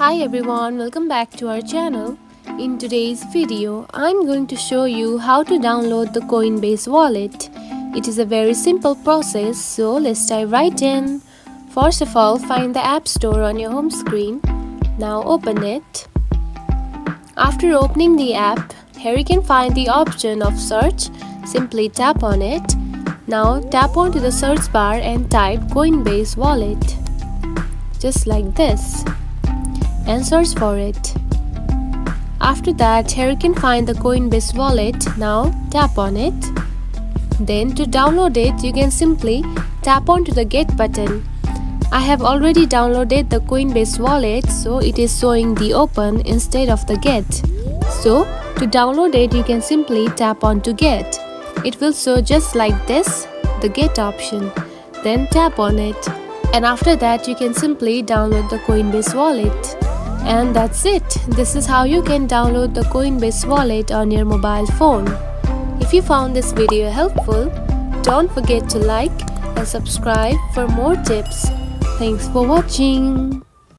Hi everyone, welcome back to our channel. In today's video, I'm going to show you how to download the Coinbase wallet. It is a very simple process, so let's dive right in. First of all, find the App Store on your home screen. Now open it. After opening the app, here you can find the option of search. Simply tap on it. Now tap onto the search bar and type Coinbase wallet. Just like this. And search for it. After that, here you can find the Coinbase wallet. Now tap on it. Then to download it, you can simply tap onto the get button. I have already downloaded the Coinbase wallet, so it is showing the open instead of the get. So to download it, you can simply tap onto get. It will show just like this, the get option. Then tap on it. And after that, you can simply download the Coinbase wallet. And that's it. This is how you can download the Coinbase wallet on your mobile phone. If you found this video helpful, don't forget to like and subscribe for more tips. Thanks for watching.